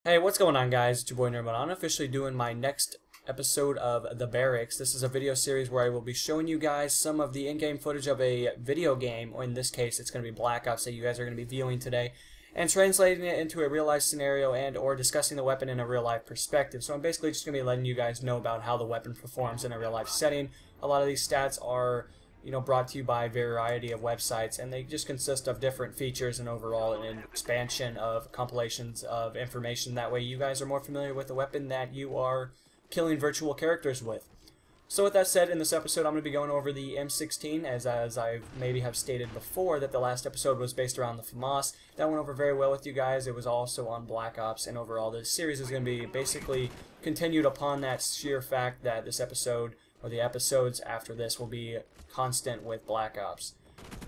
Hey, what's going on, guys? It's your boy Nerd. I'm officially doing my next episode of the Barracks. This is a video series where I will be showing you guys some of the in-game footage of a video game, or in this case, it's going to be Black Ops that you guys are going to be viewing today, and translating it into a real-life scenario and or discussing the weapon in a real-life perspective. So I'm basically just going to be letting you guys know about how the weapon performs in a real-life setting. A lot of these stats are brought to you by a variety of websites, and they just consist of different features and overall an expansion of compilations of information. That way you guys are more familiar with the weapon that you are killing virtual characters with. So with that said, in this episode I'm going to be going over the M16, as I maybe have stated before that the last episode was based around the FAMAS. That went over very well with you guys. It was also on Black Ops, and overall this series is going to be basically continued upon that sheer fact that this episode, or the episodes after this, will be constant with Black Ops.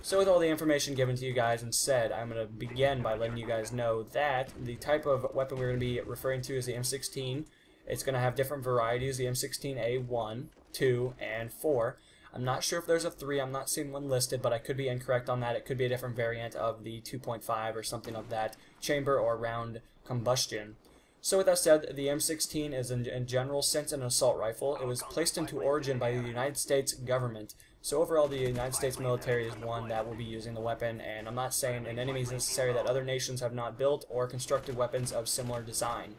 So with all the information given to you guys and said, I'm going to begin by letting you guys know that the type of weapon we're going to be referring to is the M16. It's going to have different varieties, the M16A1, 2, and 4. I'm not sure if there's a 3, I'm not seeing one listed, but I could be incorrect on that. It could be a different variant of the 2.5 or something of that chamber or round combustion. So with that said, the M16 is in general sense an assault rifle. It was placed into origin by the United States government. So overall, the United States military is one that will be using the weapon, and I'm not saying in any means necessary that other nations have not built or constructed weapons of similar design.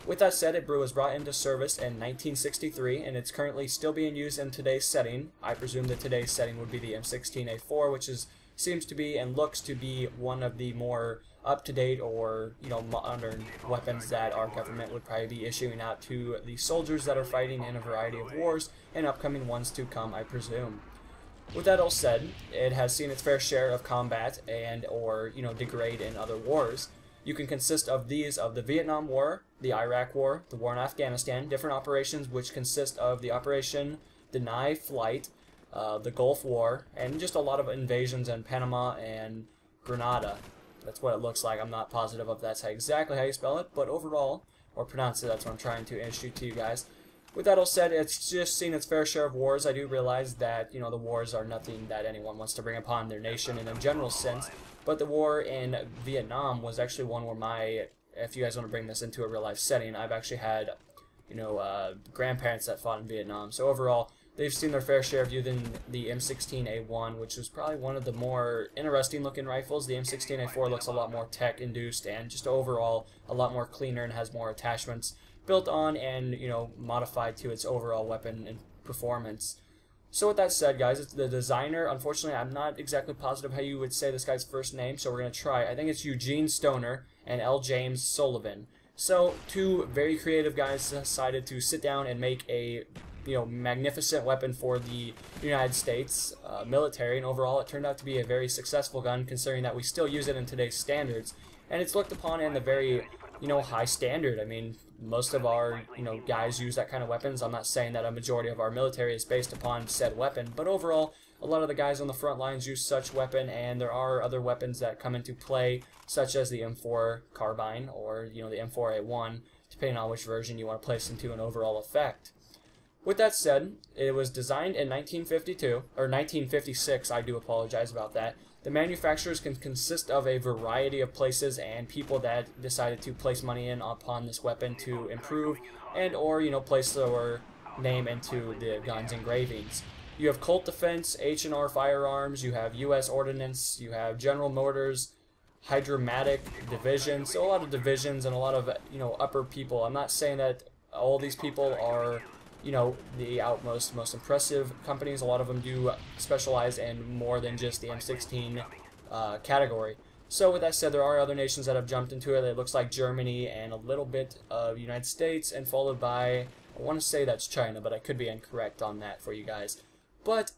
With that said, it was brought into service in 1963, and it's currently still being used in today's setting. I presume that today's setting would be the M16A4, which seems to be and looks to be one of the more up-to-date or modern weapons that our government would probably be issuing out to the soldiers that are fighting in a variety of wars and upcoming ones to come, I presume. With that all said, it has seen its fair share of combat and or degrade in other wars. You can consist of these of the Vietnam War, the Iraq War, the war in Afghanistan, different operations which consist of the Operation Deny Flight, the Gulf War, and just a lot of invasions in Panama and Grenada. That's what it looks like. I'm not positive if that's exactly how you spell it, but overall, or pronounce it, that's what I'm trying to issue to you guys. With that all said, it's just seen its fair share of wars. I do realize that, the wars are nothing that anyone wants to bring upon their nation in a general sense, but the war in Vietnam was actually one where if you guys want to bring this into a real life setting, I've actually had, grandparents that fought in Vietnam. So overall, they've seen their fair share of using the M16A1, which is probably one of the more interesting looking rifles. The M16A4 looks a lot more tech induced and just overall a lot more cleaner and has more attachments built on and modified to its overall weapon and performance. So with that said, guys, it's the designer. Unfortunately, I'm not exactly positive how you would say this guy's first name, so we're going to try. I think it's Eugene Stoner and L. James Sullivan. So two very creative guys decided to sit down and make a magnificent weapon for the United States military, and overall it turned out to be a very successful gun considering that we still use it in today's standards, and it's looked upon in the very high standard. I mean, most of our guys use that kind of weapons. I'm not saying that a majority of our military is based upon said weapon, but overall a lot of the guys on the front lines use such weapon, and there are other weapons that come into play such as the M4 carbine or the M4A1, depending on which version you want to place into an overall effect. With that said, it was designed in 1952, or 1956, I do apologize about that. The manufacturers can consist of a variety of places and people that decided to place money in upon this weapon to improve and or, place their name into the gun's engravings. You have Colt Defense, H&R Firearms, you have U.S. Ordnance, you have General Motors, Hydromatic Division, so a lot of divisions and a lot of, upper people. I'm not saying that all these people are the most impressive companies. A lot of them do specialize in more than just the M16 category. So with that said, there are other nations that have jumped into it. It looks like Germany and a little bit of United States, and followed by, I want to say that's China, but I could be incorrect on that for you guys. But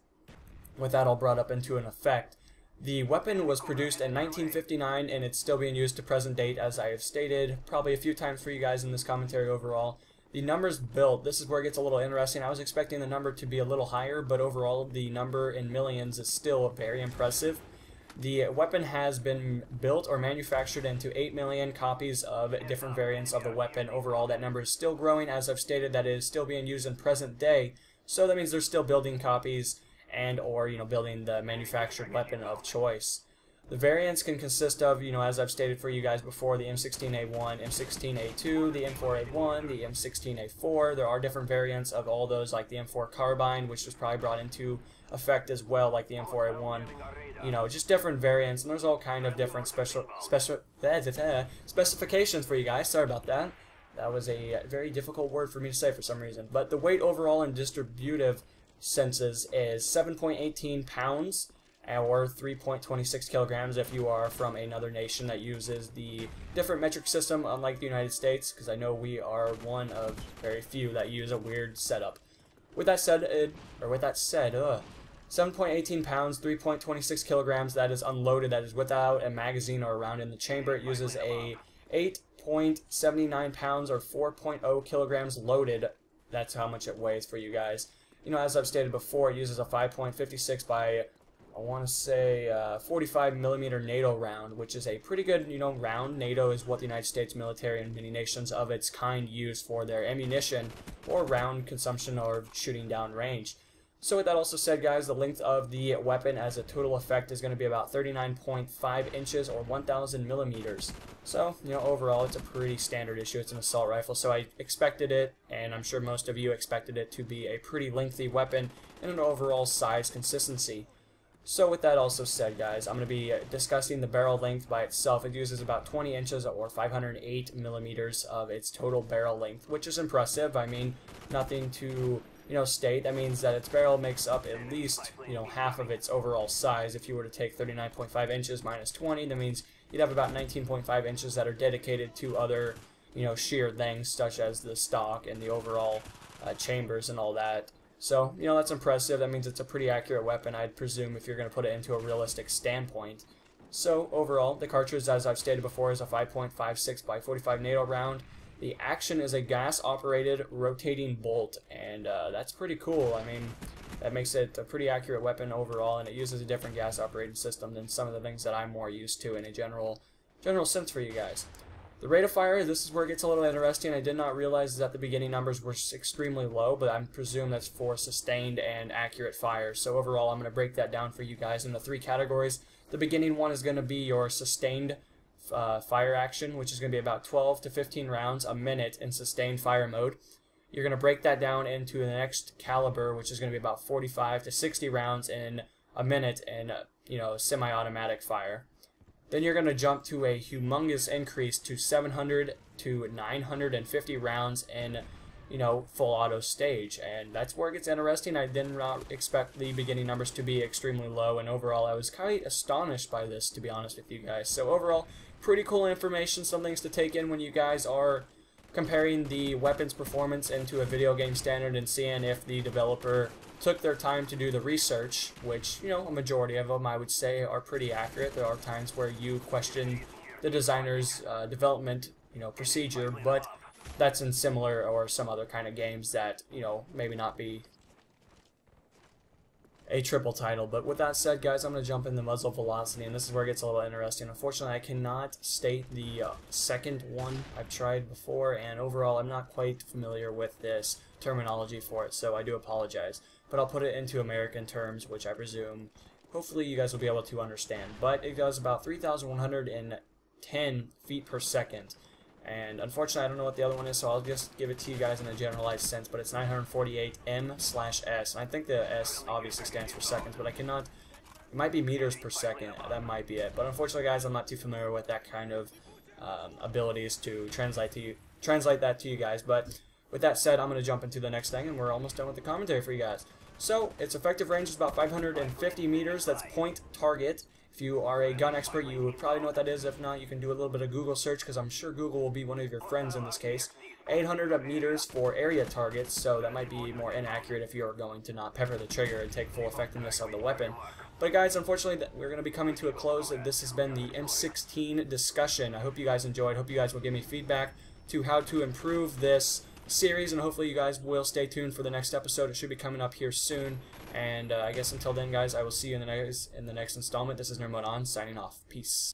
with that all brought up into an effect, the weapon was produced in 1959, and it's still being used to present date, as I have stated probably a few times for you guys in this commentary overall. The numbers built, this is where it gets a little interesting. I was expecting the number to be a little higher, but overall the number in millions is still very impressive. The weapon has been built or manufactured into 8 million copies of different variants of the weapon. Overall, that number is still growing, as I've stated. That is still being used in present day, so that means they're still building copies and or building the manufactured weapon of choice. The variants can consist of, as I've stated for you guys before, the M16A1, M16A2, the M4A1, the M16A4. There are different variants of all those, like the M4 carbine, which was probably brought into effect as well, like the M4A1. Just different variants, and there's all kind of different specifications for you guys. Sorry about that. That was a very difficult word for me to say for some reason. But the weight overall in distributive senses is 7.18 pounds, or 3.26 kilograms if you are from another nation that uses the different metric system, unlike the United States, because I know we are one of very few that use a weird setup. With that said, 7.18 pounds, 3.26 kilograms, that is unloaded, that is without a magazine or a round in the chamber. It uses a 8.79 pounds or 4.0 kilograms loaded. That's how much it weighs for you guys. As I've stated before, it uses a 5.56 by, I want to say, 45 millimeter NATO round, which is a pretty good, round. NATO is what the United States military and many nations of its kind use for their ammunition or round consumption or shooting down range. So with that also said, guys, the length of the weapon as a total effect is going to be about 39.5 inches or 1,000 millimeters. So, overall, it's a pretty standard issue. It's an assault rifle, so I expected it, and I'm sure most of you expected it to be a pretty lengthy weapon and an overall size consistency. So with that also said, guys, I'm going to be discussing the barrel length by itself. It uses about 20 inches or 508 millimeters of its total barrel length, which is impressive. I mean, nothing to, state. That means that its barrel makes up at least, half of its overall size. If you were to take 39.5 inches minus 20, that means you'd have about 19.5 inches that are dedicated to other, sheer things, such as the stock and the overall chambers and all that. So, that's impressive. That means it's a pretty accurate weapon, I'd presume, if you're going to put it into a realistic standpoint. So, overall, the cartridge, as I've stated before, is a 5.56 by 45 NATO round. The action is a gas-operated rotating bolt, and that's pretty cool. I mean, that makes it a pretty accurate weapon overall, and it uses a different gas-operated system than some of the things that I'm more used to in a general sense for you guys. The rate of fire, this is where it gets a little interesting. I did not realize that the beginning numbers were extremely low, but I presume that's for sustained and accurate fire. So overall, I'm going to break that down for you guys into 3 categories. The beginning one is going to be your sustained fire action, which is going to be about 12 to 15 rounds a minute in sustained fire mode. You're going to break that down into the next caliber, which is going to be about 45 to 60 rounds in a minute in, semi-automatic fire. Then you're going to jump to a humongous increase to 700 to 950 rounds in, full auto stage. And that's where it gets interesting. I did not expect the beginning numbers to be extremely low, and overall I was quite astonished by this, to be honest with you guys. So overall, pretty cool information, some things to take in when you guys are comparing the weapon's performance into a video game standard and seeing if the developer took their time to do the research, which, a majority of them, I would say, are pretty accurate. There are times where you question the designer's development, procedure, but that's in similar or some other kind of games that, maybe not be a triple title. But with that said, guys, I'm going to jump into muzzle velocity, and this is where it gets a little interesting. Unfortunately, I cannot state the second one. I've tried before, and overall, I'm not quite familiar with this terminology for it, so I do apologize. But I'll put it into American terms, which I presume, hopefully, you guys will be able to understand. But it does about 3,110 feet per second. And unfortunately, I don't know what the other one is, so I'll just give it to you guys in a generalized sense. But it's 948 m/s. And I think the S obviously stands for seconds, but I cannot. It might be meters per second. That might be it. But unfortunately, guys, I'm not too familiar with that kind of abilities to translate that to you guys. But with that said, I'm going to jump into the next thing, and we're almost done with the commentary for you guys. So, its effective range is about 550 meters. That's point target. If you are a gun expert, you would probably know what that is. If not, you can do a little bit of Google search, because I'm sure Google will be one of your friends in this case. 800 meters for area targets, so that might be more inaccurate if you're going to not pepper the trigger and take full effectiveness of the weapon. But guys, unfortunately, we're going to be coming to a close. This has been the M16 discussion. I hope you guys enjoyed. Hope you guys will give me feedback to how to improve this series, and hopefully you guys will stay tuned for the next episode. It should be coming up here soon. And I guess until then, guys, I will see you in the next installment. This is Nerd Mode On, signing off. Peace.